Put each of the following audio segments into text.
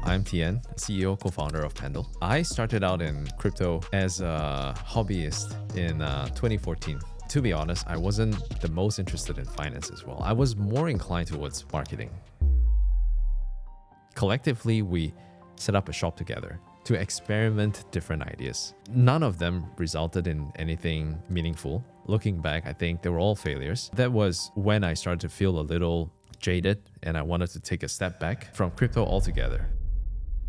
I'm Tien, CEO, co-founder of Pendle. I started out in crypto as a hobbyist in 2014. To be honest, I wasn't the most interested in finance as well. I was more inclined towards marketing. Collectively, we set up a shop together to experiment different ideas. None of them resulted in anything meaningful. Looking back, I think they were all failures. That was when I started to feel a little jaded and I wanted to take a step back from crypto altogether.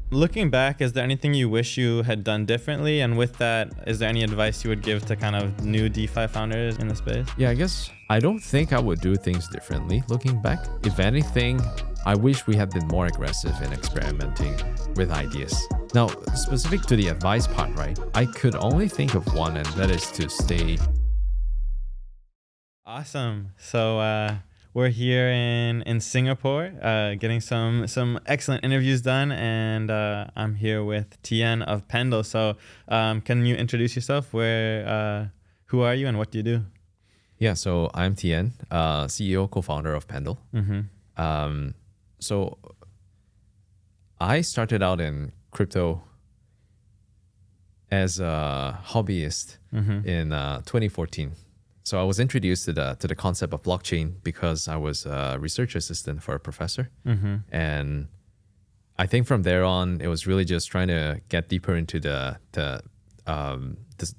Looking back, is there anything you wish you had done differently? And with that, is there any advice you would give to kind of new DeFi founders in the space? Yeah, I guess I don't think I would do things differently looking back. If anything, I wish we had been more aggressive in experimenting with ideas. Now, specific to the advice part, right? I could only think of one, and that is to stay. Awesome. So we're here in Singapore, getting some excellent interviews done, and I'm here with Tien of Pendle. So can you introduce yourself? Who are you and what do you do? Yeah, so I'm Tien, CEO, co-founder of Pendle. Mm-hmm. So I started out in crypto as a hobbyist in 2014. So I was introduced to the concept of blockchain because I was a research assistant for a professor. And I think from there on, it was really just trying to get deeper into the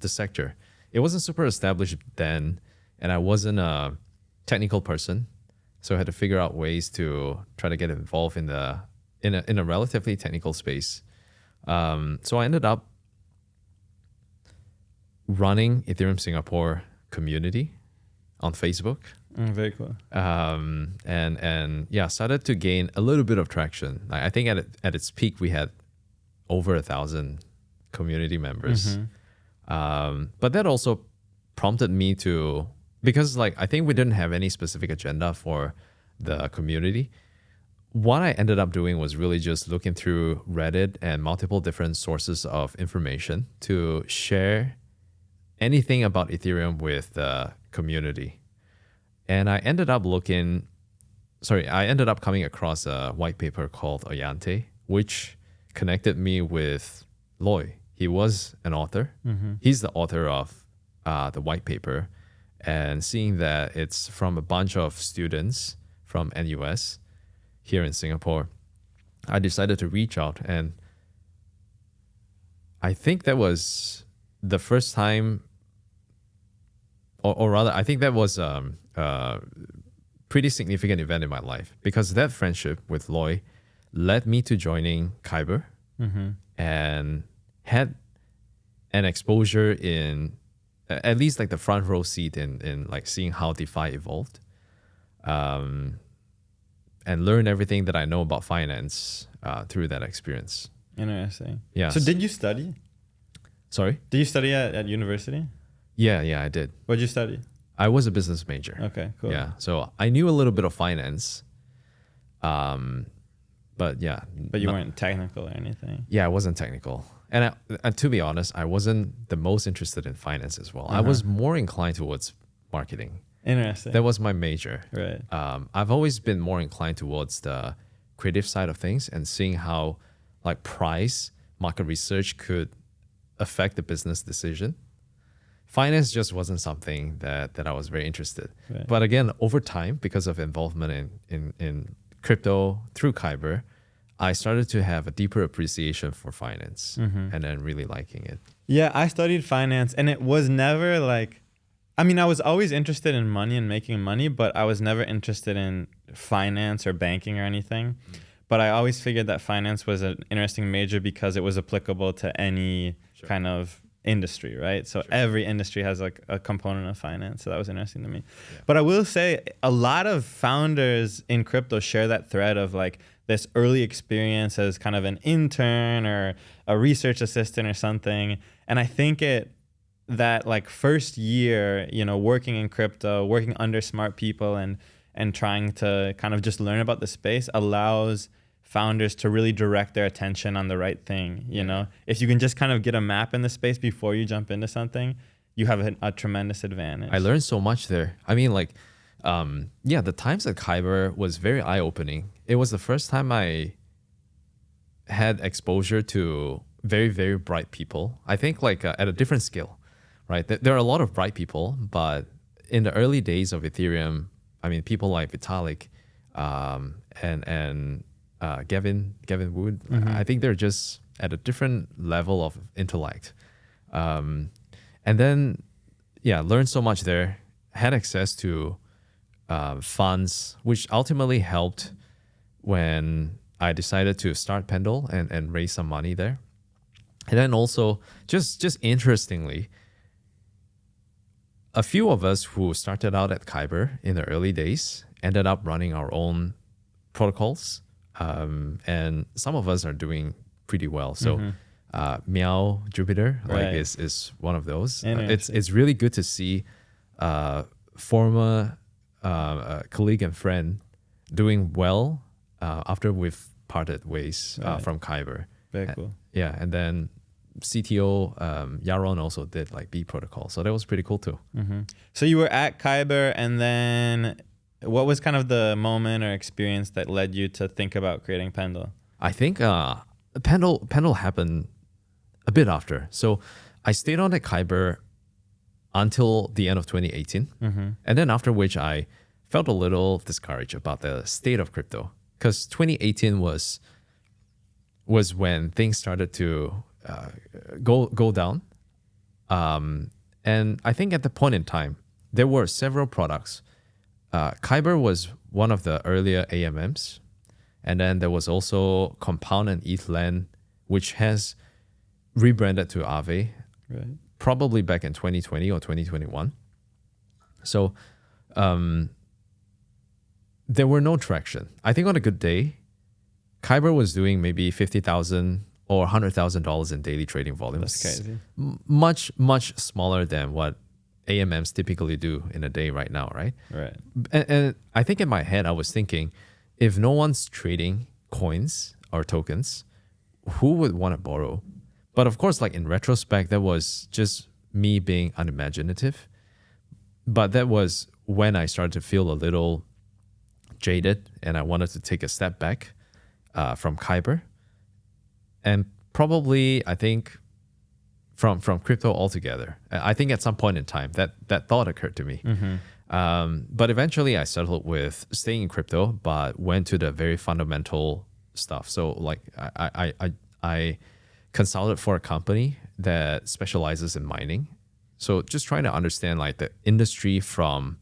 sector. It wasn't super established then, and I wasn't a technical person. So I had to figure out ways to try to get involved in a relatively technical space. So I ended up running Ethereum Singapore community on Facebook. Very cool. And yeah, started to gain a little bit of traction. I think at its peak we had over 1,000 community members. But that also prompted me to, because I think we didn't have any specific agenda for the community. What I ended up doing was really just looking through Reddit and multiple different sources of information to share anything about Ethereum with the community. And I ended up coming across a white paper called Oyante, which connected me with Loy. He was an author. He's the author of the white paper. And seeing that it's from a bunch of students from NUS here in Singapore, I decided to reach out. And I think that was the first time, or rather, I think that was a pretty significant event in my life, because that friendship with Loy led me to joining Kyber and had an exposure in at least the front row seat in seeing how DeFi evolved, and learn everything that I know about finance through that experience. Interesting. Yeah. So did you study? Sorry? Did you study at university? Yeah, I did. What did you study? I was a business major. Okay, cool. Yeah, so I knew a little bit of finance, but yeah. But you weren't technical or anything? Yeah, I wasn't technical. And to be honest, I wasn't the most interested in finance as well. I was more inclined towards marketing. Interesting. That was my major. Right. I've always been more inclined towards the creative side of things and seeing how price, market research could affect the business decision. Finance just wasn't something that I was very interested. Right. But again, over time, because of involvement in crypto through Kyber, I started to have a deeper appreciation for finance and then really liking it. Yeah, I studied finance, and it was never I was always interested in money and making money, but I was never interested in finance or banking or anything. But I always figured that finance was an interesting major because it was applicable to any kind of industry, right? So every industry has a component of finance. So that was interesting to me. Yeah. But I will say a lot of founders in crypto share that thread of this early experience as kind of an intern or a research assistant or something. And I think that first year, working in crypto, working under smart people and trying to kind of just learn about the space allows founders to really direct their attention on the right thing. If you can just kind of get a map in the space before you jump into something, you have a tremendous advantage. I learned so much there. The times at Kyber was very eye-opening. It was the first time I had exposure to very, very bright people. I think like at a different scale, right? There are a lot of bright people, but in the early days of Ethereum, I mean, people like Vitalik and Gavin Wood, I think they're just at a different level of intellect. And then, learned so much there, had access to funds, which ultimately helped when I decided to start Pendle and raise some money there. And then also, just interestingly, a few of us who started out at Kyber in the early days ended up running our own protocols. And some of us are doing pretty well. So Meow Jupiter is one of those. It's really good to see former colleague and friend doing well after we've parted ways from Kyber. Very cool. Yeah, and then CTO Yaron also did like B protocol, so that was pretty cool too. So you were at Kyber, and then what was kind of the moment or experience that led you to think about creating Pendle? I think Pendle happened a bit after. So I stayed on at Kyber until the end of 2018, and then after which I felt a little discouraged about the state of crypto, because 2018 was when things started to go down. And I think at the point in time, there were several products. Kyber was one of the earlier AMMs. And then there was also Compound and ETHLend, which has rebranded to Aave, probably back in 2020 or 2021. So there were no traction. I think on a good day, Kyber was doing maybe $50,000 or $100,000 in daily trading volumes. That's crazy. Much smaller than what AMMs typically do in a day right now, right? Right. And I think in my head, I was thinking, if no one's trading coins or tokens, who would want to borrow? But of course, like in retrospect, that was just me being unimaginative. But that was when I started to feel a little jaded and I wanted to take a step back from Kyber. And probably, I think, from crypto altogether. I think at some point in time, that thought occurred to me. But eventually, I settled with staying in crypto, but went to the very fundamental stuff. So, like, I consulted for a company that specializes in mining. So, just trying to understand like the industry from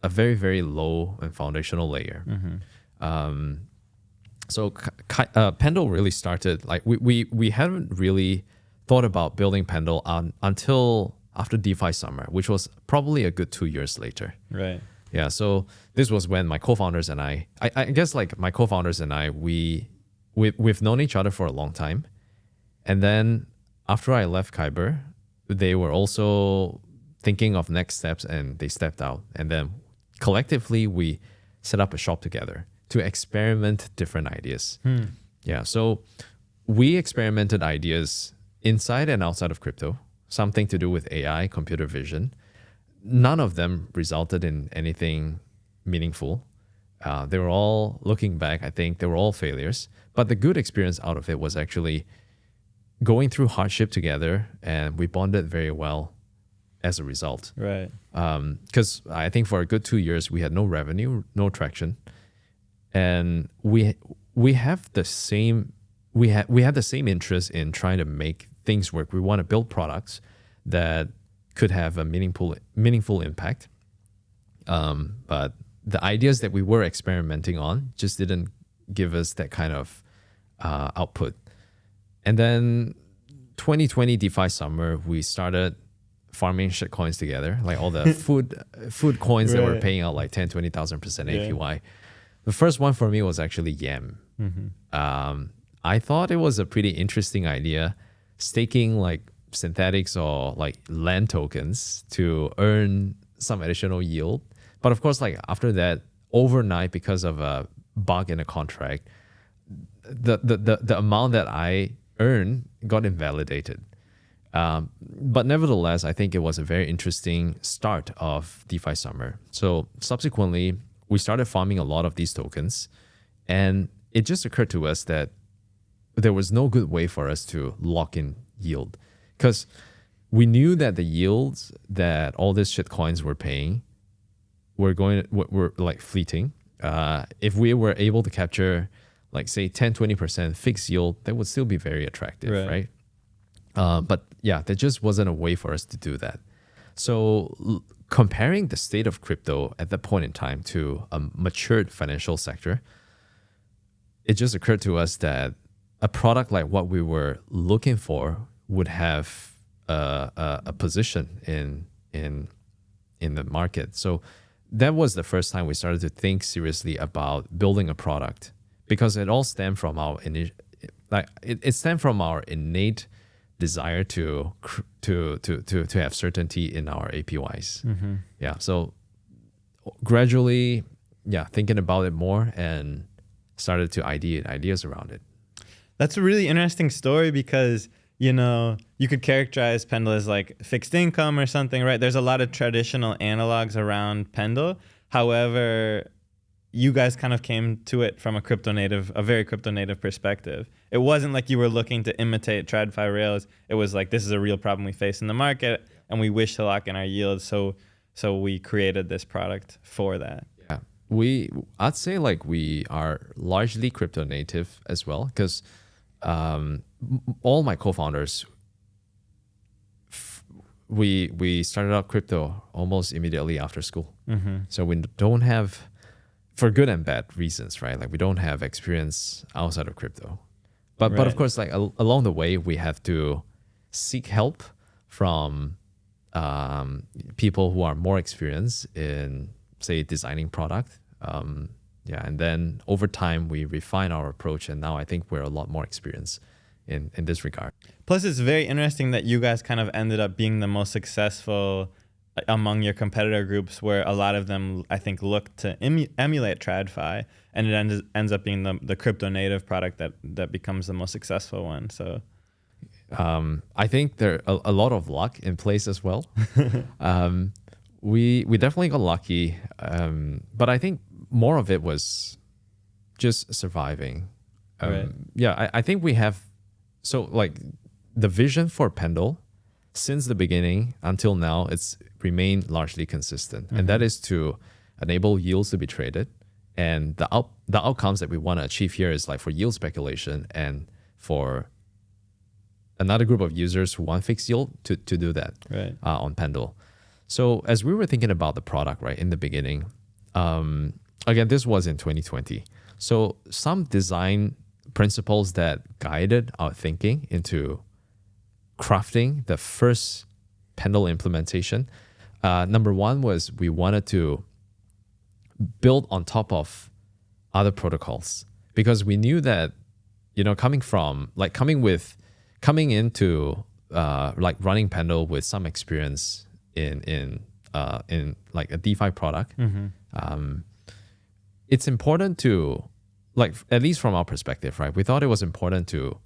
a very, very low and foundational layer. So Pendle really started, like we haven't really thought about building Pendle until after DeFi summer, which was probably a good 2 years later. Right. Yeah. So this was when my co-founders and I guess like my co-founders and I, we've known each other for a long time. And then after I left Kyber, they were also thinking of next steps and they stepped out. And then collectively, we set up a shop together to experiment different ideas. Yeah, so we experimented ideas inside and outside of crypto, something to do with AI, computer vision. None of them resulted in anything meaningful. They were all, looking back, I think they were all failures. But the good experience out of it was actually going through hardship together, and we bonded very well as a result. Right. Because I think for a good 2 years, we had no revenue, no traction. And we have the same we had the same interest in trying to make things work. We want to build products that could have a meaningful impact. But the ideas that we were experimenting on just didn't give us that kind of output. And then 2020 DeFi summer, we started farming shitcoins together, like all the food coins that were paying out like 10, 20,000% APY. The first one for me was actually Yam. I thought it was a pretty interesting idea, staking like synthetics or like land tokens to earn some additional yield. But of course, like after that, overnight, because of a bug in a contract, the amount that I earned got invalidated. But nevertheless, I think it was a very interesting start of DeFi summer. So subsequently, we started farming a lot of these tokens, and it just occurred to us that there was no good way for us to lock in yield, because we knew that the yields that all these shit coins were paying were like fleeting. If we were able to capture like say 10-20% fixed yield, that would still be very attractive, right? But yeah, there just wasn't a way for us to do that. So comparing the state of crypto at that point in time to a matured financial sector, it just occurred to us that a product like what we were looking for would have a position in the market. So that was the first time we started to think seriously about building a product, because it all stemmed from our it stemmed from our innate desire to have certainty in our APYs. Yeah. So gradually, thinking about it more and started to ideate ideas around it. That's a really interesting story, because you could characterize Pendle as like fixed income or something, right? There's a lot of traditional analogs around Pendle. However, you guys kind of came to it from a very crypto native perspective. It wasn't like you were looking to imitate TradFi Rails. It was like, this is a real problem we face in the market, and we wish to lock in our yields. So we created this product for that. Yeah, I'd say like we are largely crypto native as well, because all my co-founders, we started out crypto almost immediately after school. So we don't have, for good and bad reasons, right? Like we don't have experience outside of crypto. But of course, like along the way, we have to seek help from people who are more experienced in, say, designing product. And then over time, we refine our approach, and now I think we're a lot more experienced in this regard. Plus, it's very interesting that you guys kind of ended up being the most successful among your competitor groups, where a lot of them, I think, look to emulate TradFi, and it ends up being the crypto native product that becomes the most successful one. So I think there a lot of luck in place as well. We definitely got lucky, but I think more of it was just surviving. I think we have, so like the vision for Pendle since the beginning until now, it's remained largely consistent. And that is to enable yields to be traded. And the outcomes that we want to achieve here is like for yield speculation and for another group of users who want fixed yield to do that on Pendle. So as we were thinking about the product, right, in the beginning, again, this was in 2020. So some design principles that guided our thinking into crafting the first Pendle implementation. Number one was we wanted to build on top of other protocols, because we knew that, coming into like running Pendle with some experience in like a DeFi product, it's important to, like, at least from our perspective, right? We thought it was important to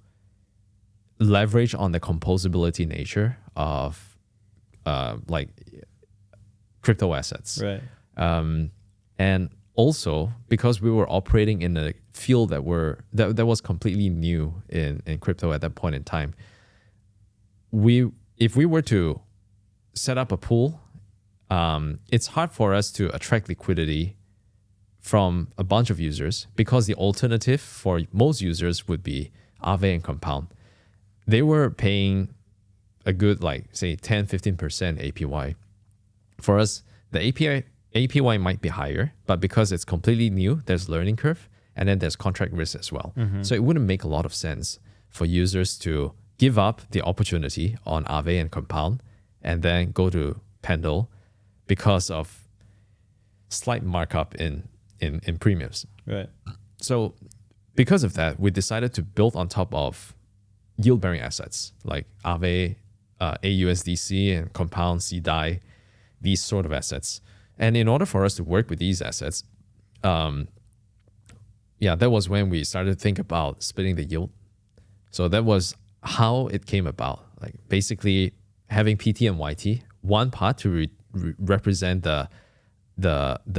leverage on the composability nature of like crypto assets, right? And also because we were operating in a field that was completely new in crypto at that point in time, if we were to set up a pool, it's hard for us to attract liquidity from a bunch of users, because the alternative for most users would be Aave and Compound. They were paying a good, like, say, 10-15% APY. For us, the APY might be higher, but because it's completely new, there's learning curve, and then there's contract risk as well. So it wouldn't make a lot of sense for users to give up the opportunity on Aave and Compound and then go to Pendle because of slight markup in premiums. Right. So because of that, we decided to build on top of yield-bearing assets like Aave, AUSDC, and Compound, CDAI, these sort of assets. And in order for us to work with these assets, that was when we started to think about splitting the yield. So that was how it came about. Like basically having PT and YT, one part to represent the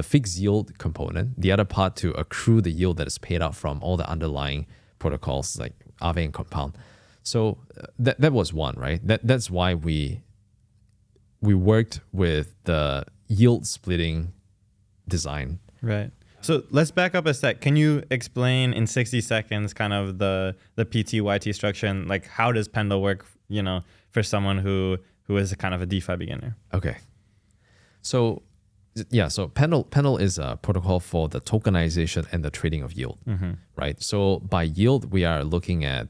fixed yield component, the other part to accrue the yield that is paid out from all the underlying protocols like Aave and Compound. So that was one, right? That's why we worked with the yield splitting design. Right. So let's back up a sec. Can you explain in 60 seconds kind of the PT-YT structure and like how does Pendle work, for someone who is a kind of a DeFi beginner? Okay. So Pendle is a protocol for the tokenization and the trading of yield, right? So by yield, we are looking at,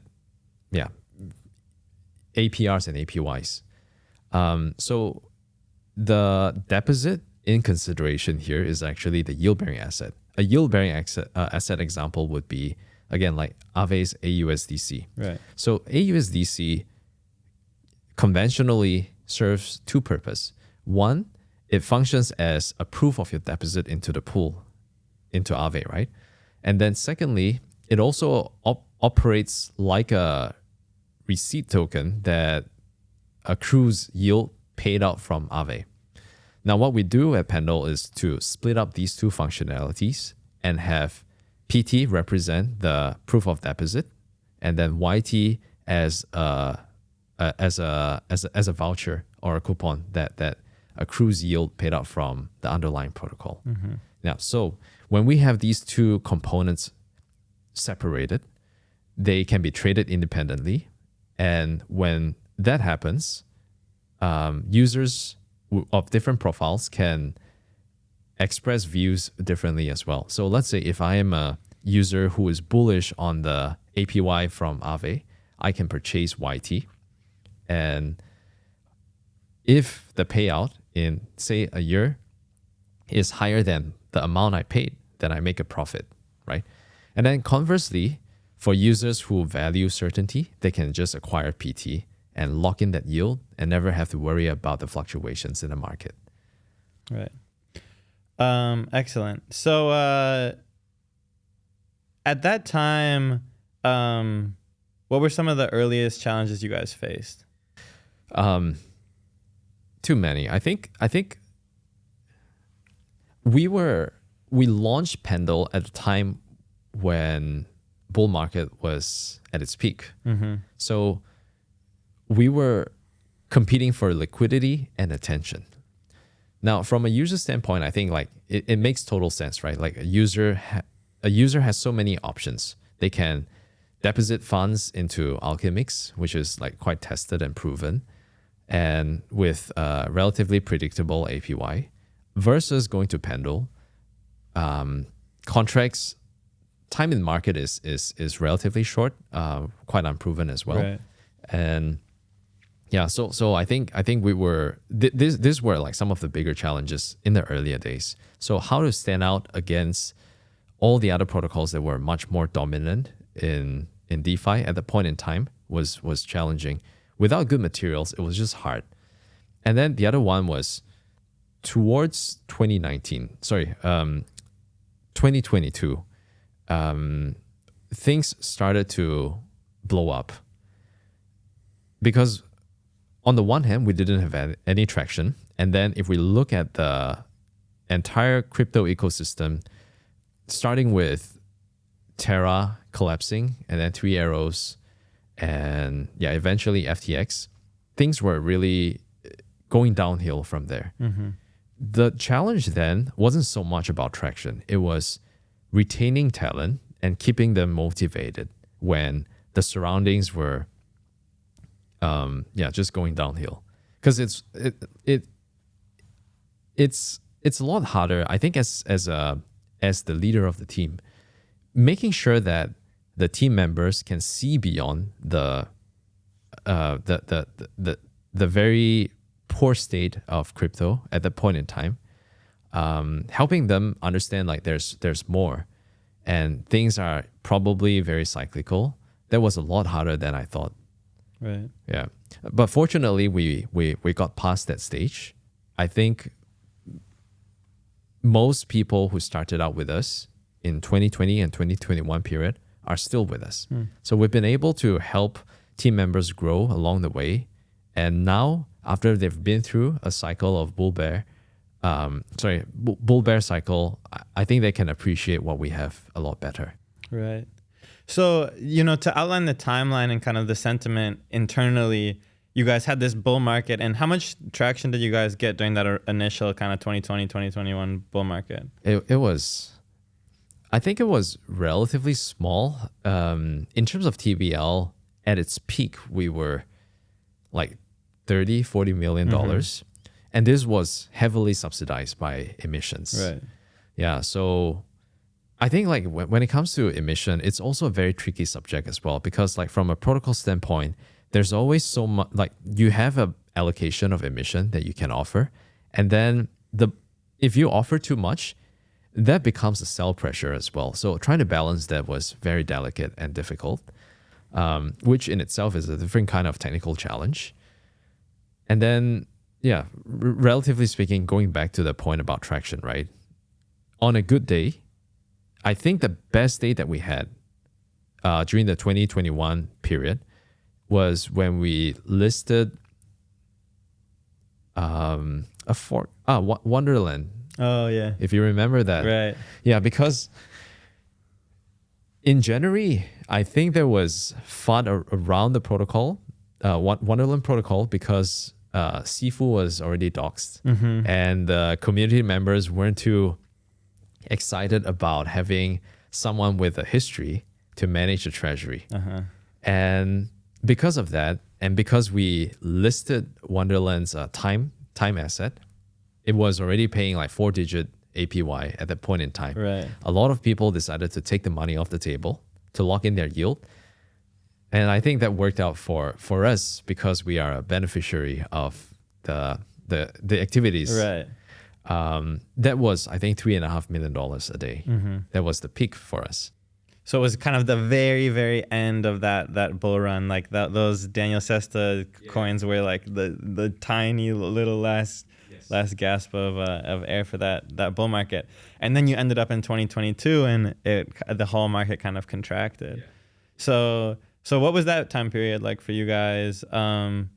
APRs and APYs. So the deposit in consideration here is actually the yield-bearing asset. A yield-bearing asset example would be, again, like Aave's AUSDC. Right. So AUSDC conventionally serves two purposes. One, it functions as a proof of your deposit into the pool, into Aave, right? And then secondly, it also operates like a receipt token that accrues yield paid out from Aave. Now, what we do at Pendle is to split up these two functionalities and have PT represent the proof of deposit, and then YT as a voucher or a coupon that accrues yield paid out from the underlying protocol. Now, so when we have these two components separated, they can be traded independently, and when that happens, users of different profiles can express views differently as well. So let's say if I am a user who is bullish on the APY from Aave, I can purchase YT. And if the payout in, say, a year is higher than the amount I paid, then I make a profit, right? And then conversely, for users who value certainty, they can just acquire PT and lock in that yield and never have to worry about the fluctuations in the market. Right. Excellent. So at that time, what were some of the earliest challenges you guys faced? Too many. I think we launched Pendle at a time when bull market was at its peak. So we were competing for liquidity and attention. Now, from a user standpoint, I think like it makes total sense, right? Like a user has so many options. They can deposit funds into Alchemix, which is like quite tested and proven, and with a relatively predictable APY, versus going to Pendle. Contracts time in market is relatively short, quite unproven as well, Right. and yeah, so I think we were these were like some of the bigger challenges in the earlier days. So how to stand out against all the other protocols that were much more dominant in DeFi at the point in time was challenging. Without good materials, it was just hard. And then the other one was towards 2022, things started to blow up because on the one hand, we didn't have any traction. And then if we look at the entire crypto ecosystem, starting with Terra collapsing and then Three Arrows and eventually FTX, things were really going downhill from there. The challenge then wasn't so much about traction. It was retaining talent and keeping them motivated when the surroundings were just going downhill. Because it's a lot harder, I think, as the leader of the team, making sure that the team members can see beyond the very poor state of crypto at that point in time, helping them understand like there's more, and things are probably very cyclical. That was a lot harder than I thought. Right. Yeah, but fortunately, we got past that stage. I think most people who started out with us in 2020 and 2021 period are still with us. So we've been able to help team members grow along the way. And now, after they've been through a cycle of bull bear cycle, I think they can appreciate what we have a lot better. Right. So, to outline the timeline and kind of the sentiment internally, you guys had this bull market, and how much traction did you guys get during that initial kind of 2020, 2021 bull market? I think it was relatively small. In terms of TVL, at its peak, we were like $30-40 million. And this was heavily subsidized by emissions. Right. Yeah. So I think like when it comes to emission, it's also a very tricky subject as well, because like from a protocol standpoint, there's always so much, like you have a allocation of emission that you can offer. And then if you offer too much, that becomes a sell pressure as well. So trying to balance that was very delicate and difficult, which in itself is a different kind of technical challenge. And then, yeah, relatively speaking, going back to the point about traction, right? On a good day, I think the best day that we had during the 2021 period was when we listed Wonderland. Oh, yeah. If you remember that. Right. Yeah, because in January, I think there was FUD around the protocol, Wonderland protocol, because Sifu was already doxxed, and the community members weren't too excited about having someone with a history to manage the treasury. And because of that, and because we listed Wonderland's time asset, it was already paying like 4-digit APY at that point in time. Right. A lot of people decided to take the money off the table to lock in their yield. And I think that worked out for us because we are a beneficiary of the activities. Right. That was, I think, $3.5 million a day. That was the peak for us. So it was kind of the very, very end of that bull run, like those Daniel Sesta coins were like the tiny little last gasp of air for that bull market. And then you ended up in 2022 and the whole market kind of contracted. So what was that time period like for you guys? Did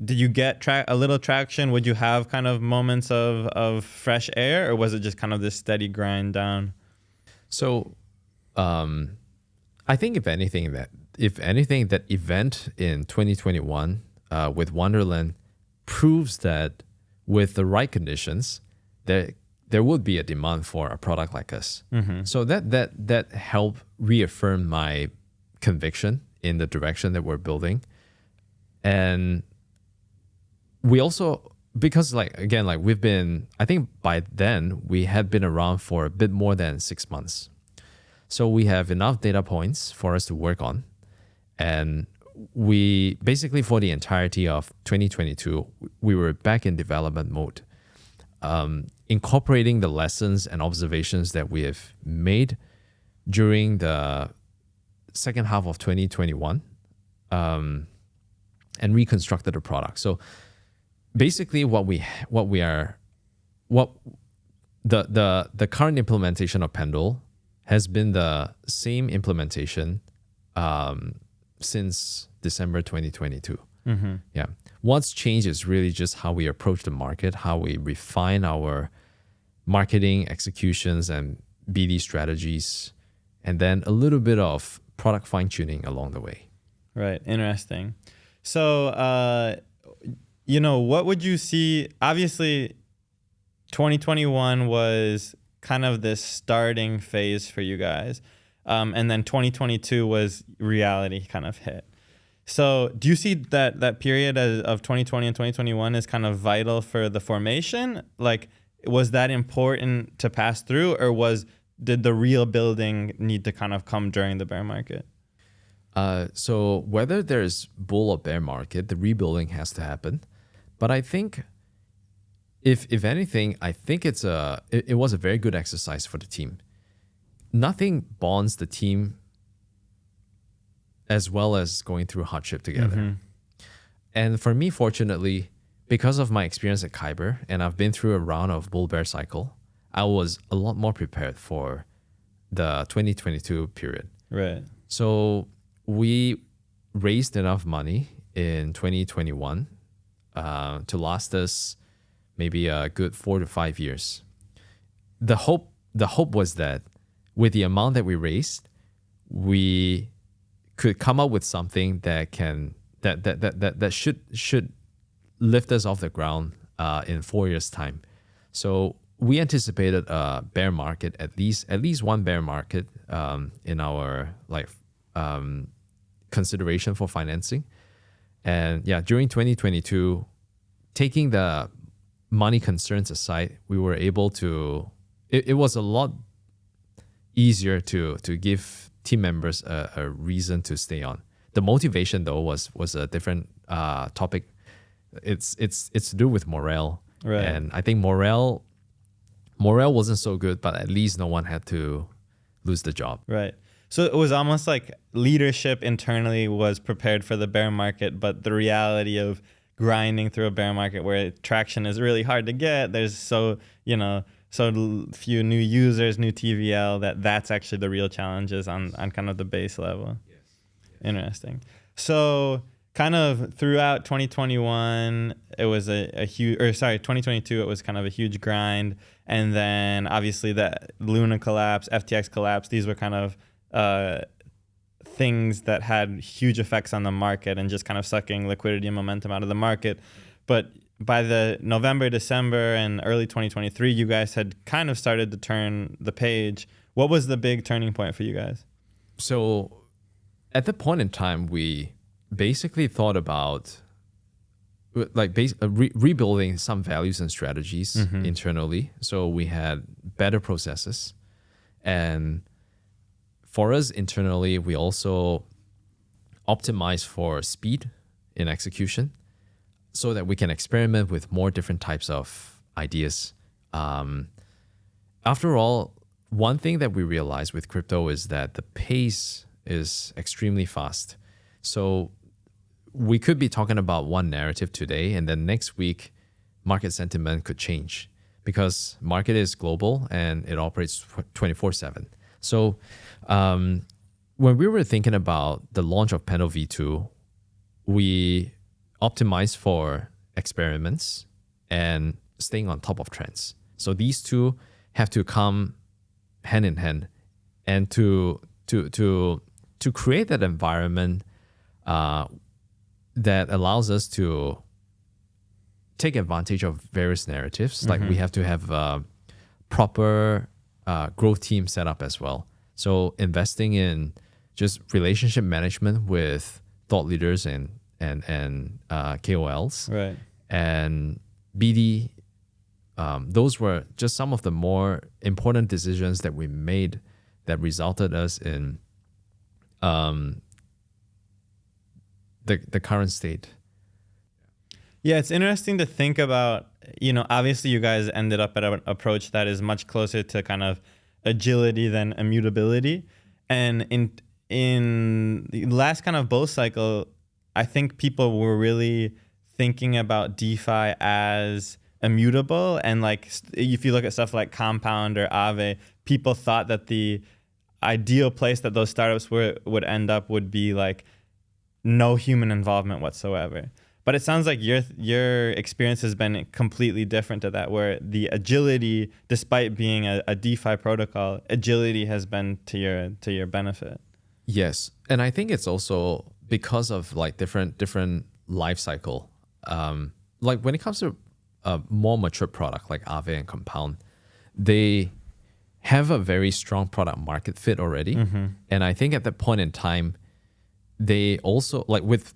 you get a little traction? Would you have kind of moments of fresh air, or was it just kind of this steady grind down? So I think if anything, that event in 2021 with Wonderland proves that with the right conditions, there would be a demand for a product like us. So that helped reaffirm my conviction in the direction that we're building. And we also, because we've been, I think by then we had been around for a bit more than 6 months. So we have enough data points for us to work on. And we basically, for the entirety of 2022, we were back in development mode, incorporating the lessons and observations that we have made during the second half of 2021, and reconstructed the product. So basically the current implementation of Pendle has been the same implementation since December 2022. Yeah. What's changed is really just how we approach the market, how we refine our marketing executions and BD strategies, and then a little bit of product fine-tuning along the way. Right. Interesting. So, what would you see? Obviously, 2021 was kind of this starting phase for you guys. And then 2022 was reality kind of hit. So do you see that period of 2020 and 2021 is kind of vital for the formation? Like, was that important to pass through, or did the real building need to kind of come during the bear market? So whether there's bull or bear market, the rebuilding has to happen. But I think if anything, I think it was a very good exercise for the team. Nothing bonds the team as well as going through hardship together. And for me, fortunately, because of my experience at Kyber, and I've been through a round of bull bear cycle, I was a lot more prepared for the 2022 period. Right. So we raised enough money in 2021 to last us maybe a good 4 to 5 years. The hope was that with the amount that we raised, we could come up with something that should lift us off the ground in 4 years' time. So we anticipated a bear market, at least one bear market in our consideration for financing. And yeah, during 2022, taking the money concerns aside, we were able to. It was a lot easier to give team members a reason to stay on. The motivation though was a different topic. It's to do with morale, right? And I think morale wasn't so good, but at least no one had to lose the job, right? So it was almost like leadership internally was prepared for the bear market, but the reality of grinding through a bear market where traction is really hard to get, there's so few new users, new TVL, that's actually the real challenges on kind of the base level. Yes. Interesting. So kind of throughout 2021, it was a huge, 2022, it was kind of a huge grind. And then obviously the Luna collapse, FTX collapse, these were kind of things that had huge effects on the market and just kind of sucking liquidity and momentum out of the market. But by the November, December, and early 2023, you guys had kind of started to turn the page. What was the big turning point for you guys? So at that point in time, we basically thought about rebuilding some values and strategies internally. So we had better processes. And for us internally, we also optimize for speed in execution so that we can experiment with more different types of ideas. After all, one thing that we realized with crypto is that the pace is extremely fast. So we could be talking about one narrative today, and then next week, market sentiment could change because market is global and it operates 24/7. So when we were thinking about the launch of Pendle V2, we optimized for experiments and staying on top of trends. So these two have to come hand in hand, and to create that environment that allows us to take advantage of various narratives. Like we have to have a proper growth team set up as well. So investing in just relationship management with thought leaders and KOLs, right, and BD. Those were just some of the more important decisions that we made that resulted us in the current state. Yeah, it's interesting to think about, obviously you guys ended up at an approach that is much closer to kind of agility than immutability. And in the last kind of bull cycle, I think people were really thinking about DeFi as immutable. And like, if you look at stuff like Compound or Aave, people thought that the ideal place that those startups would end up would be like no human involvement whatsoever. But it sounds like your experience has been completely different to that, where the agility, despite being a DeFi protocol, agility has been to your benefit. Yes, and I think it's also because of like different life cycle. Like when it comes to a more mature product like Aave and Compound, they have a very strong product market fit already, and I think at that point in time, they also like with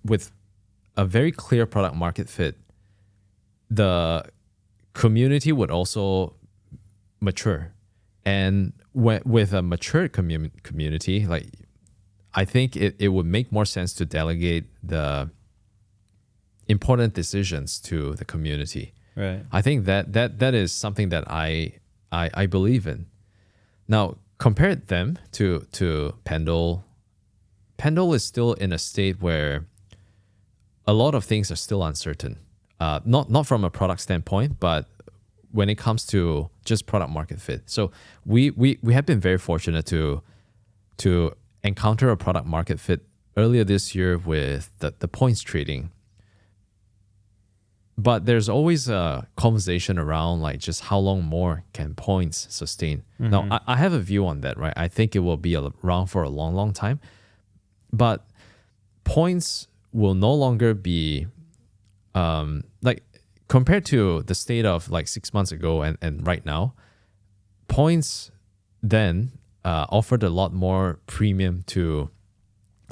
a very clear product market fit, the community would also mature. And with a mature community, like I think it would make more sense to delegate the important decisions to the community. Right. I think that is something that I believe in. Now, compare them to Pendle. Pendle is still in a state where a lot of things are still uncertain. Not from a product standpoint, but when it comes to just product market fit. So we have been very fortunate to encounter a product market fit earlier this year with the points trading. but there's always a conversation around like just how long more can points sustain. Now, I have a view on that, right? I think it will be around for a long, long time, but points will no longer be like compared to the state of like 6 months ago and right now. Points then offered a lot more premium to,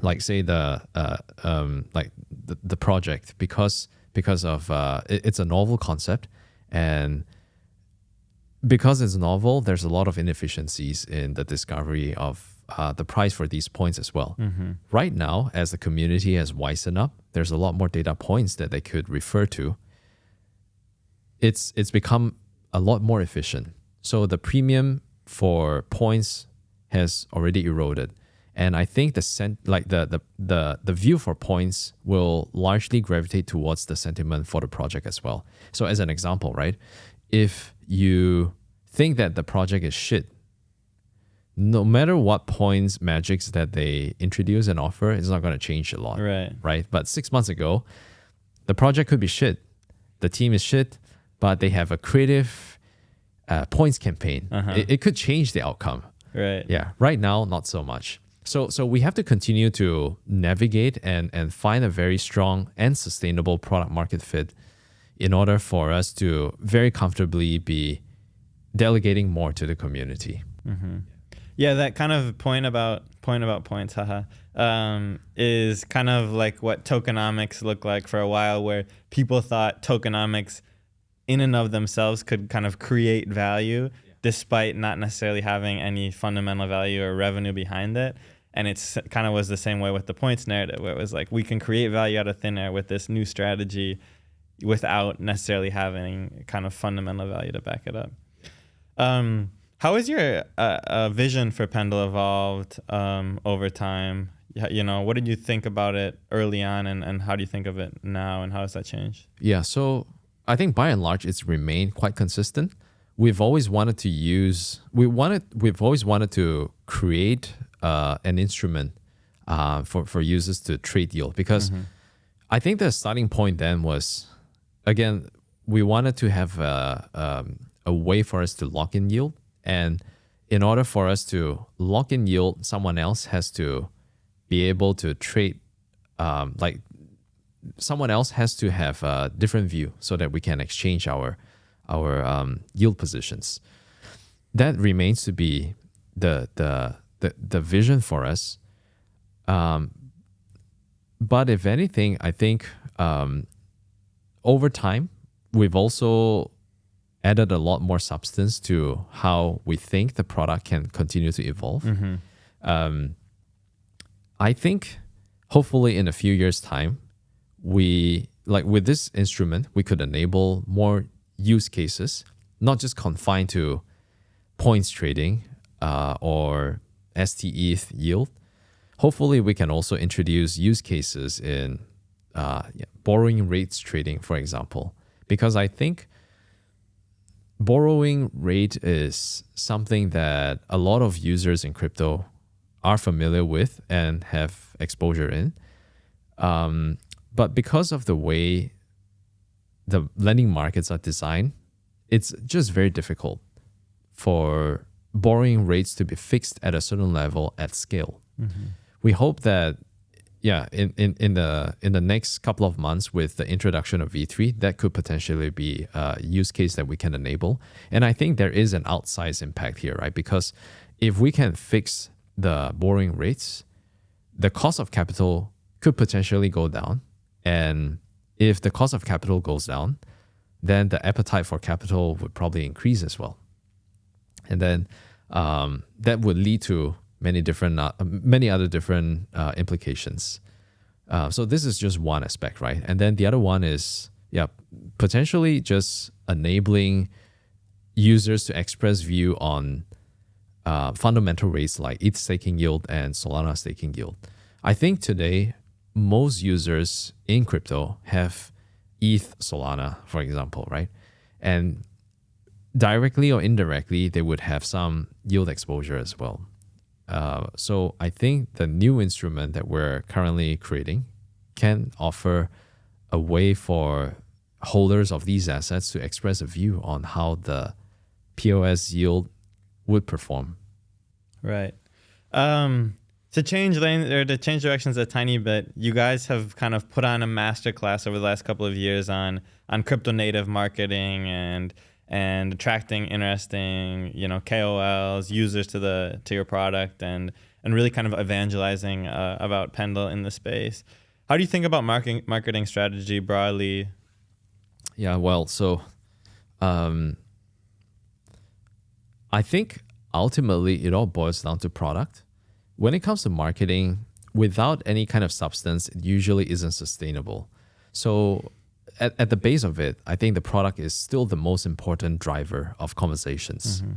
like, say the project because of it's a novel concept, and because it's novel, there's a lot of inefficiencies in the discovery of the price for these points as well. Right now, as the community has wisened up, there's a lot more data points that they could refer to. It's become a lot more efficient. So the premium for points has already eroded. And I think the view for points will largely gravitate towards the sentiment for the project as well. So as an example, right, if you think that the project is shit, no matter what points magics that they introduce and offer, it's not going to change a lot, right? But 6 months ago, the project could be shit, the team is shit, but they have a creative points campaign. It could change the outcome. Right. Yeah. Right now, not so much. So we have to continue to navigate and find a very strong and sustainable product market fit in order for us to very comfortably be delegating more to the community. Yeah, that kind of point about points, is kind of like what tokenomics looked like for a while, where people thought tokenomics in and of themselves could kind of create value despite not necessarily having any fundamental value or revenue behind it. And it's kind of was the same way with the points narrative, where it was like, we can create value out of thin air with this new strategy without necessarily having kind of fundamental value to back it up. How has your vision for Pendle evolved over time? You know, what did you think about it early on, and how do you think of it now, and how has that changed? Yeah, so I think by and large it's remained quite consistent. We've always wanted to we've always wanted to create an instrument for users to trade yield, because I think the starting point then was, again, we wanted to have a way for us to lock in yield. And in order for us to lock in yield, someone else has to be able to trade, someone else has to have a different view so that we can exchange our yield positions. That remains to be the vision for us. But if anything, I think over time, we've also added a lot more substance to how we think the product can continue to evolve. I think hopefully in a few years' time, with this instrument, we could enable more use cases, not just confined to points trading or STETH yield. Hopefully, we can also introduce use cases in borrowing rates trading, for example, because I think borrowing rate is something that a lot of users in crypto are familiar with and have exposure in. But because of the way the lending markets are designed, it's just very difficult for borrowing rates to be fixed at a certain level at scale. We hope that, in the next couple of months with the introduction of V3, that could potentially be a use case that we can enable. And I think there is an outsized impact here, right? Because if we can fix the borrowing rates, the cost of capital could potentially go down. And if the cost of capital goes down, then the appetite for capital would probably increase as well. And then that would lead to many other different implications. So this is just one aspect, right? And then the other one is, potentially just enabling users to express view on fundamental rates like ETH staking yield and Solana staking yield. I think today, most users in crypto have ETH Solana, for example, right? And directly or indirectly, they would have some yield exposure as well. So I think the new instrument that we're currently creating can offer a way for holders of these assets to express a view on how the POS yield would perform. Right. To change lane or to change directions a tiny bit, you guys have kind of put on a masterclass over the last couple of years on crypto native marketing and attracting interesting, KOLs, users to your product and really kind of evangelizing about Pendle in the space. How do you think about marketing strategy broadly? Yeah, well, so I think ultimately it all boils down to product. When it comes to marketing, without any kind of substance, it usually isn't sustainable. So at the base of it, I think the product is still the most important driver of conversations. Mm-hmm.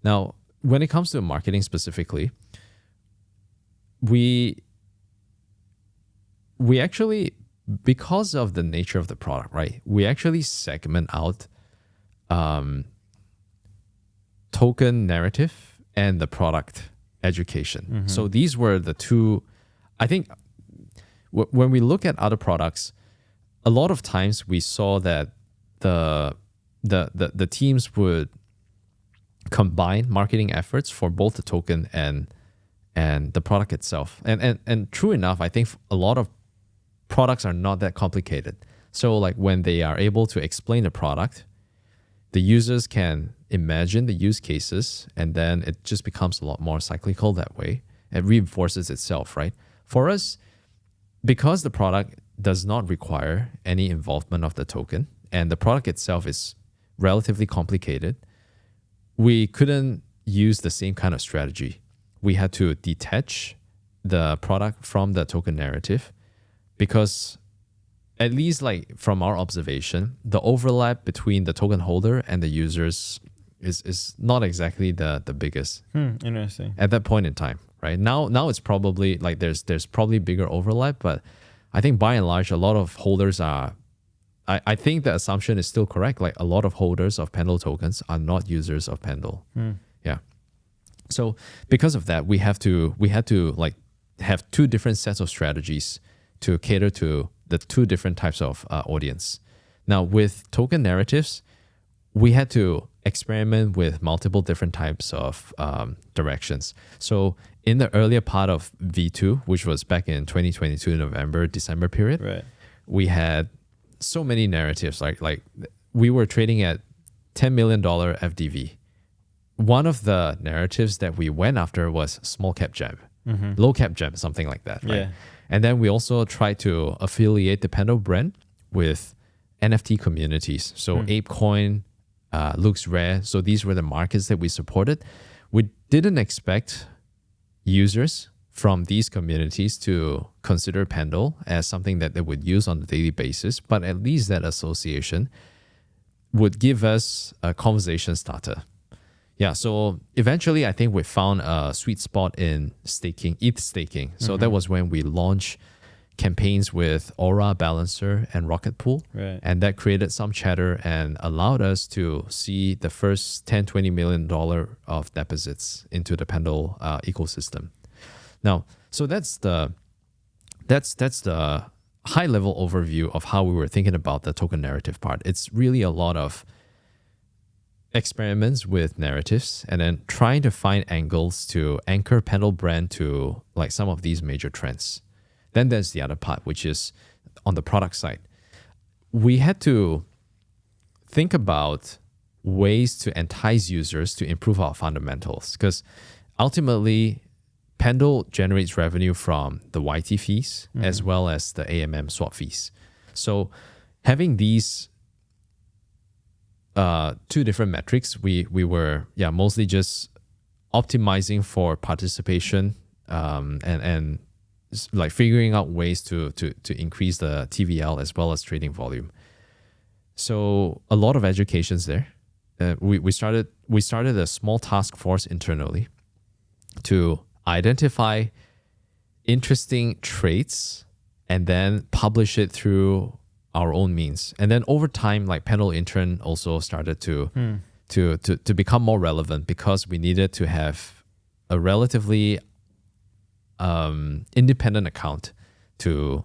Now, when it comes to marketing specifically, we actually, because of the nature of the product, right, we actually segment out token narrative and the product education. Mm-hmm. So these were the two. I think when we look at other products, a lot of times we saw that the teams would combine marketing efforts for both the token and the product itself. And true enough, I think a lot of products are not that complicated. So like when they are able to explain the product, the users can imagine the use cases, and then it just becomes a lot more cyclical that way. It reinforces itself, right? For us, because the product does not require any involvement of the token, and the product itself is relatively complicated, we couldn't use the same kind of strategy. We had to detach the product from the token narrative because, at least like from our observation, the overlap between the token holder and the users is not exactly the biggest. Interesting. At that point in time, right? Now it's probably like there's probably bigger overlap, but I think by and large, a lot of holders are, I think the assumption is still correct. Like a lot of holders of Pendle tokens are not users of Pendle. Yeah. So because of that, we had to like have two different sets of strategies to cater to the two different types of audience. Now with token narratives, we had to experiment with multiple different types of directions. So in the earlier part of V2, which was back in 2022, November, December period, right, we had so many narratives. Like we were trading at $10 million FDV. One of the narratives that we went after was small cap gem, low cap gem, something like that, right? Yeah. And then we also tried to affiliate the Pendle brand with NFT communities. So ApeCoin, looks rare. So these were the markets that we supported. We didn't expect users from these communities to consider Pendle as something that they would use on a daily basis, but at least that association would give us a conversation starter. Yeah, so eventually I think we found a sweet spot in staking, ETH staking. So that was when we launched campaigns with Aura, Balancer, and Rocket Pool. Right. And that created some chatter and allowed us to see the first $10-20 million of deposits into the Pendle ecosystem. Now, so that's the high level overview of how we were thinking about the token narrative part. It's really a lot of experiments with narratives and then trying to find angles to anchor Pendle brand to like some of these major trends. Then there's the other part, which is on the product side. We had to think about ways to entice users to improve our fundamentals, because ultimately Pendle generates revenue from the YT fees as well as the AMM swap fees. So having these two different metrics, we were mostly just optimizing for participation and like figuring out ways to increase the TVL as well as trading volume. So a lot of educations there. We started a small task force internally to identify interesting traits and then publish it through our own means. And then over time, like Pendle Intern also started to become more relevant because we needed to have a relatively independent account to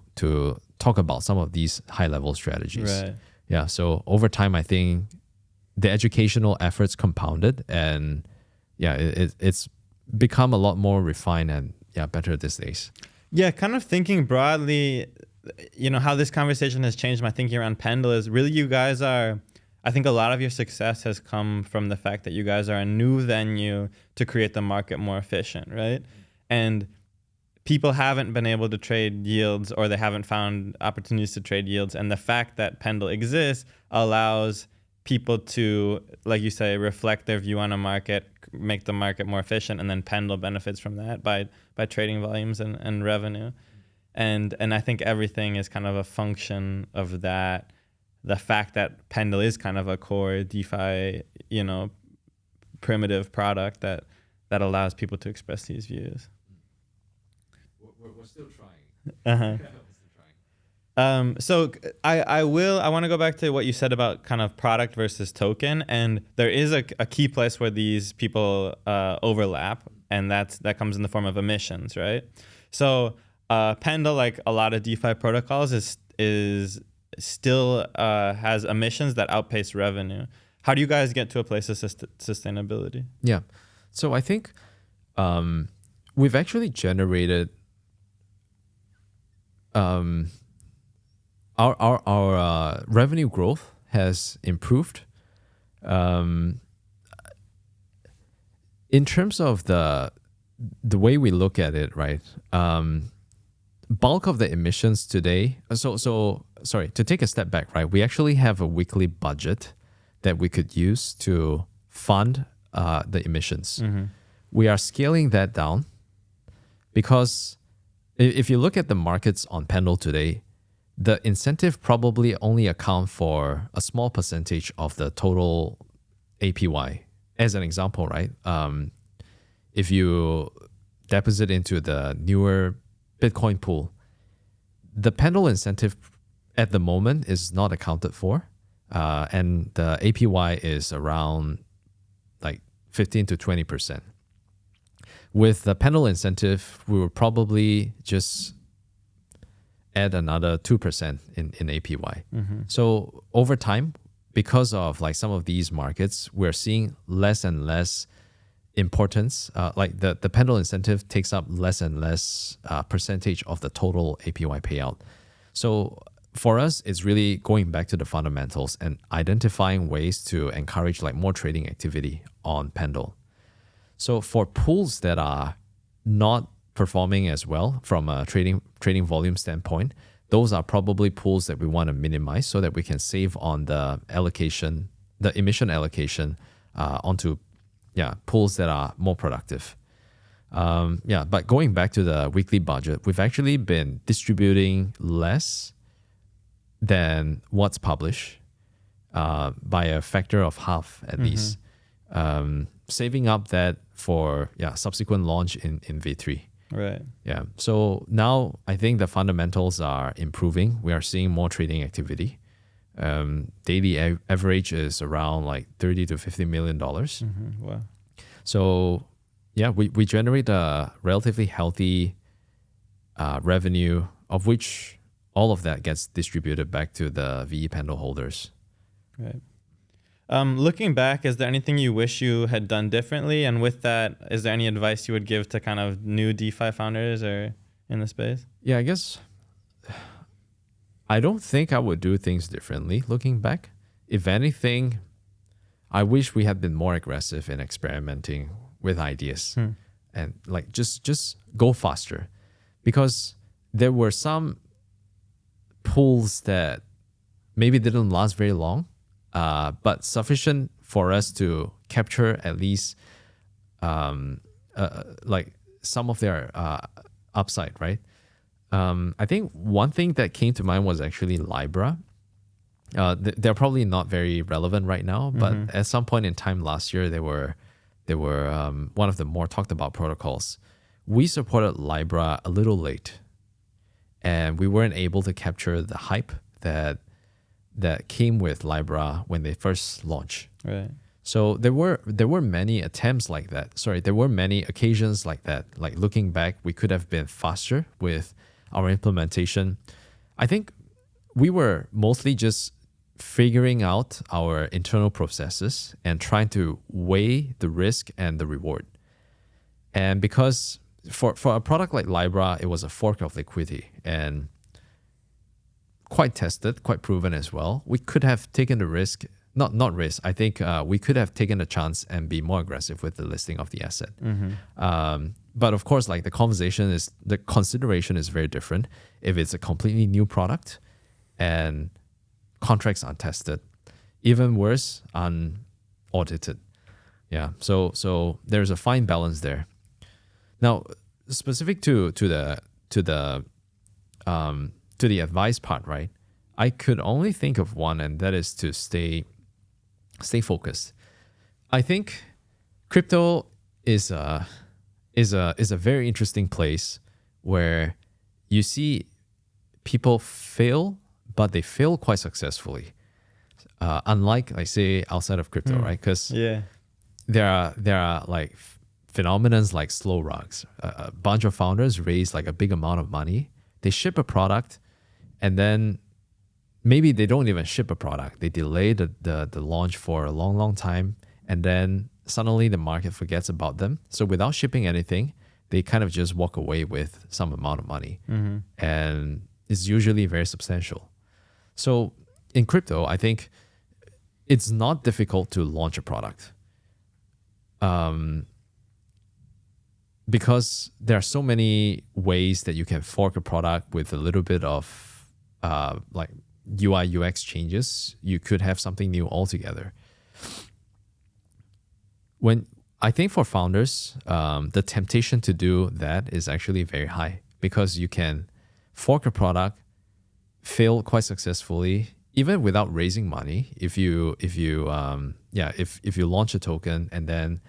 talk about some of these high level strategies. Right. Yeah. So over time, I think the educational efforts compounded, and yeah, it's become a lot more refined and better these days. Yeah, kind of thinking broadly, how this conversation has changed my thinking around Pendle is really you guys are, I think a lot of your success has come from the fact that you guys are a new venue to create the market more efficient, right? And people haven't been able to trade yields, or they haven't found opportunities to trade yields. And the fact that Pendle exists allows people to, like you say, reflect their view on a market, make the market more efficient, and then Pendle benefits from that by trading volumes and revenue. And I think everything is kind of a function of that. The fact that Pendle is kind of a core DeFi, primitive product that allows people to express these views. We're still trying. So I want to go back to what you said about kind of product versus token, and there is a key place where these people overlap, and that comes in the form of emissions, right? So Pendle, like a lot of DeFi protocols, is still has emissions that outpace revenue. How do you guys get to a place of sustainability? Yeah, so I think we've actually generated our revenue growth has improved. In terms of the way we look at it, right? Bulk of the emissions today. So sorry, to take a step back, right? We actually have a weekly budget that we could use to fund the emissions. Mm-hmm. We are scaling that down because if you look at the markets on Pendle today, the incentive probably only account for a small percentage of the total APY. As an example, right? If you deposit into the newer Bitcoin pool, the Pendle incentive at the moment is not accounted for, and the APY is around like 15 to 20%. With the Pendle incentive, we will probably just add another 2% in APY. Mm-hmm. So over time, because of like some of these markets, we're seeing less and less importance. Like the Pendle incentive takes up less and less percentage of the total APY payout. So for us, it's really going back to the fundamentals and identifying ways to encourage like more trading activity on Pendle. So for pools that are not performing as well from a trading volume standpoint, those are probably pools that we want to minimize so that we can save on the emission allocation onto pools that are more productive. But going back to the weekly budget, we've actually been distributing less than what's published by a factor of half at least, saving up that for subsequent launch in V3. Right. Yeah. So now I think the fundamentals are improving. We are seeing more trading activity. Daily average is around like $30 to $50 million. Wow. So we generate a relatively healthy revenue, of which all of that gets distributed back to the VE Pendle holders. Right. Looking back, is there anything you wish you had done differently? And with that, is there any advice you would give to kind of new DeFi founders or in the space? Yeah, I guess I don't think I would do things differently looking back. If anything, I wish we had been more aggressive in experimenting with ideas and like just go faster, because there were some pools that maybe didn't last very long, but sufficient for us to capture at least like some of their upside, right? I think one thing that came to mind was actually Libra. They're probably not very relevant right now, but at some point in time last year, they were one of the more talked about protocols. We supported Libra a little late, and we weren't able to capture the hype that came with Libra when they first launched. Right. So there were many attempts like that. Sorry, there were many occasions like that. Like looking back, we could have been faster with our implementation. I think we were mostly just figuring out our internal processes and trying to weigh the risk and the reward. And because for a product like Libra, it was a fork of Liquidity and quite tested, quite proven as well. We could have taken the risk, not risk. I think we could have taken a chance and be more aggressive with the listing of the asset. But of course, like the consideration is very different if it's a completely new product and contracts untested. Even worse, unaudited. Yeah. So there's a fine balance there. Now, specific to the advice part, right? I could only think of one, and that is to stay focused. I think crypto is a very interesting place where you see people fail, but they fail quite successfully. Unlike, like, say, outside of crypto, right? Because there are like phenomenons like slow rocks. A bunch of founders raise like a big amount of money. They ship a product, and then maybe they don't even ship a product. They delay the launch for a long, long time, and then suddenly the market forgets about them. So without shipping anything, they kind of just walk away with some amount of money, and it's usually very substantial. So in crypto, I think it's not difficult to launch a product. Because there are so many ways that you can fork a product with a little bit of like UI UX changes, you could have something new altogether. When I think for founders, the temptation to do that is actually very high because you can fork a product, fail quite successfully, even without raising money. If you launch a token and then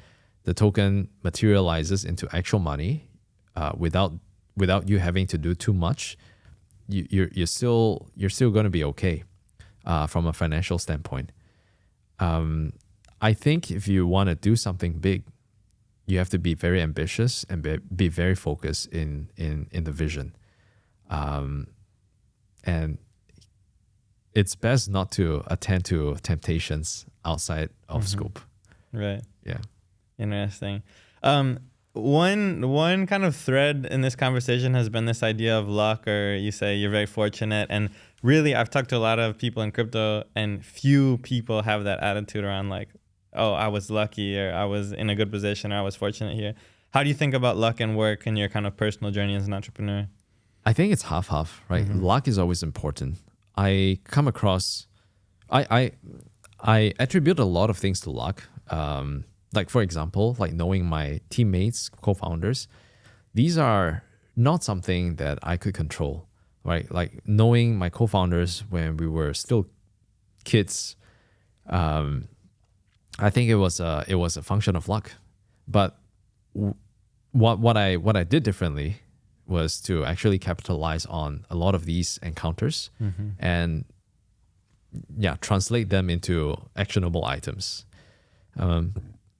the token materializes into actual money, without you having to do too much, you're still going to be okay from a financial standpoint. I think if you want to do something big, you have to be very ambitious and be very focused in the vision. And it's best not to attend to temptations outside of scope. Right. Yeah. Interesting. One kind of thread in this conversation has been this idea of luck, or you say you're very fortunate. And really, I've talked to a lot of people in crypto, and few people have that attitude around like, oh, I was lucky, or I was in a good position, or I was fortunate here. How do you think about luck and work in your kind of personal journey as an entrepreneur? I think it's half-half, right? Luck is always important. I come across, I attribute a lot of things to luck. Like, for example, like knowing my teammates, co-founders, these are not something that I could control, right? Like knowing my co-founders when we were still kids, I think it was a function of luck. But what I did differently was to actually capitalize on a lot of these encounters and translate them into actionable items.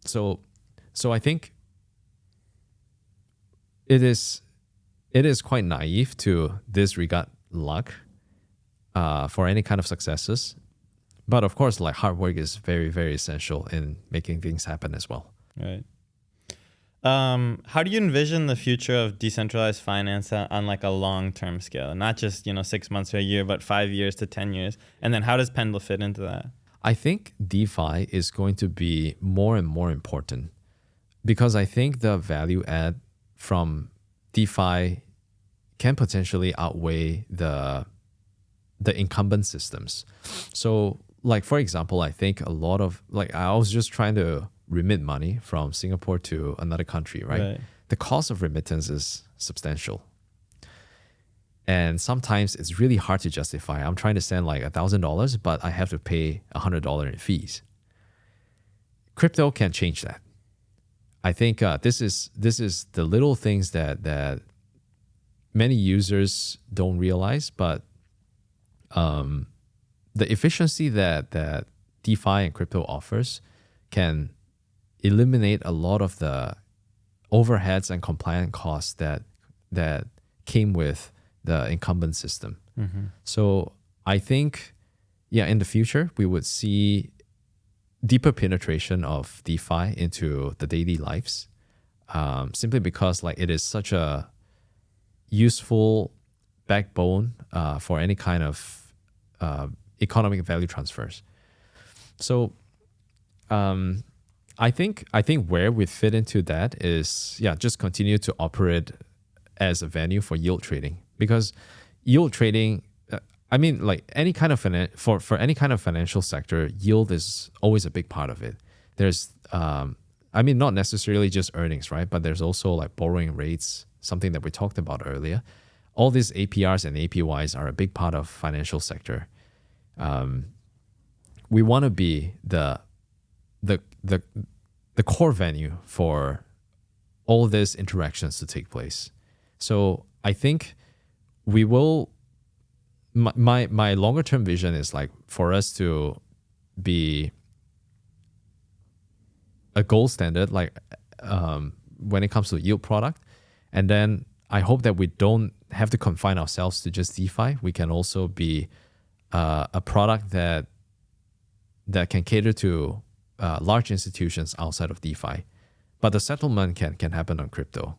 So I think it is quite naive to disregard luck for any kind of successes. But of course, like hard work is very, very essential in making things happen as well. Right. How do you envision the future of decentralized finance on like a long-term scale? Not just, 6 months or a year, but 5 years to 10 years. And then how does Pendle fit into that? I think DeFi is going to be more and more important because I think the value add from DeFi can potentially outweigh the incumbent systems. So, like, for example, I think a lot of, like, I was just trying to remit money from Singapore to another country, right? The cost of remittance is substantial. And sometimes it's really hard to justify. I'm trying to send like $1,000, but I have to pay $100 in fees. Crypto can change that. I think this is the little things that many users don't realize, but the efficiency that DeFi and crypto offers can eliminate a lot of the overheads and compliance costs that came with the incumbent system. So I think in the future, we would see deeper penetration of DeFi into the daily lives, simply because like it is such a useful backbone for any kind of economic value transfers. So I think where we fit into that is just continue to operate as a venue for yield trading, because yield trading, like any kind of for any kind of financial sector, yield is always a big part of it. There's not necessarily just earnings, right? But there's also like borrowing rates, something that we talked about earlier. All these APRs and APYs are a big part of financial sector. We want to be the core venue for all these interactions to take place. So I think we will. My longer term vision is like for us to be a gold standard, like when it comes to yield product, and then I hope that we don't have to confine ourselves to just DeFi. We can also be a product that can cater to large institutions outside of DeFi, but the settlement can happen on crypto.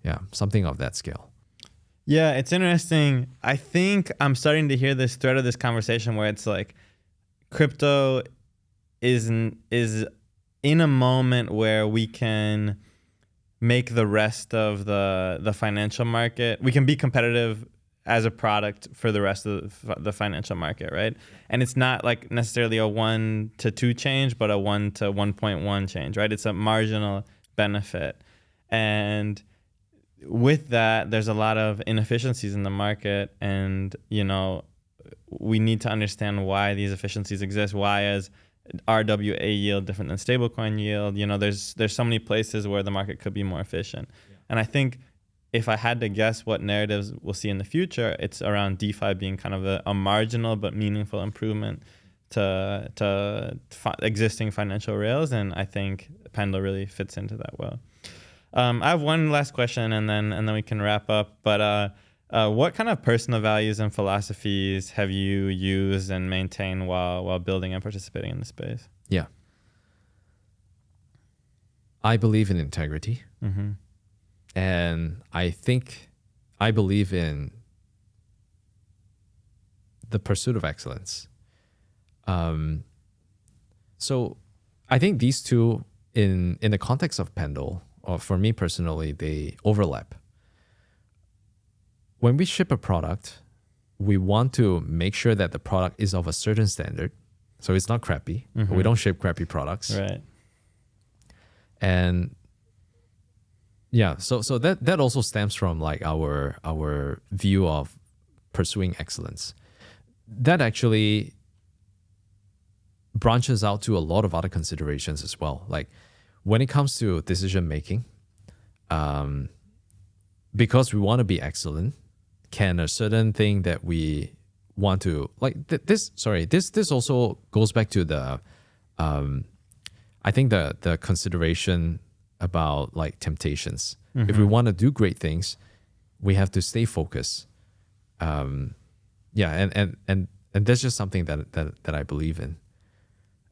Yeah, something of that scale. Yeah, it's interesting. I think I'm starting to hear this thread of this conversation where it's like crypto is in a moment where we can make the rest of the financial market. We can be competitive as a product for the rest of the financial market, right? And it's not like necessarily a 1 to 2 change, but a 1 to 1.1 change, right? It's a marginal benefit. And with that, there's a lot of inefficiencies in the market, and we need to understand why these efficiencies exist. Why is RWA yield different than stablecoin yield? There's so many places where the market could be more efficient. Yeah. And I think if I had to guess what narratives we'll see in the future, it's around DeFi being kind of a marginal but meaningful improvement to existing financial rails, and I think Pendle really fits into that well. I have one last question, and then we can wrap up. But what kind of personal values and philosophies have you used and maintained while building and participating in the space? Yeah, I believe in integrity, and I believe in the pursuit of excellence. So I think these two, in the context of Pendle, or for me personally, they overlap. When we ship a product, we want to make sure that the product is of a certain standard, so it's not crappy. We don't ship crappy products, right? And so that also stems from like our view of pursuing excellence. That actually branches out to a lot of other considerations as well. Like when it comes to decision making, because we want to be excellent, can a certain thing that we want to like this also goes back to the I think the consideration about like temptations. If we want to do great things, we have to stay focused. And that's just something that I believe in.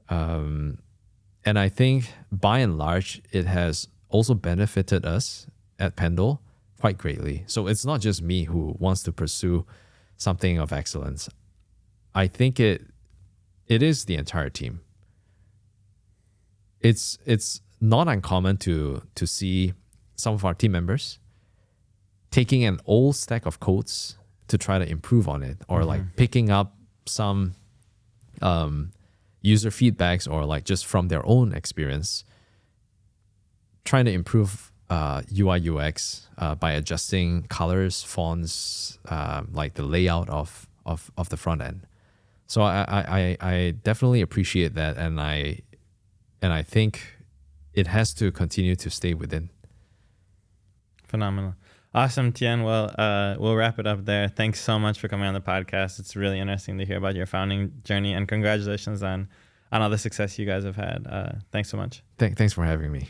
And I think by and large, it has also benefited us at Pendle quite greatly. So it's not just me who wants to pursue something of excellence. I think it is the entire team. It's not uncommon to see some of our team members taking an old stack of codes to try to improve on it, or like picking up some user feedbacks, or like just from their own experience, trying to improve UI UX by adjusting colors, fonts, like the layout of the front end. So I definitely appreciate that, and I think it has to continue to stay within. Phenomenal. Awesome, Tien. Well, we'll wrap it up there. Thanks so much for coming on the podcast. It's really interesting to hear about your founding journey, and congratulations on all the success you guys have had. Thanks so much. Thanks for having me.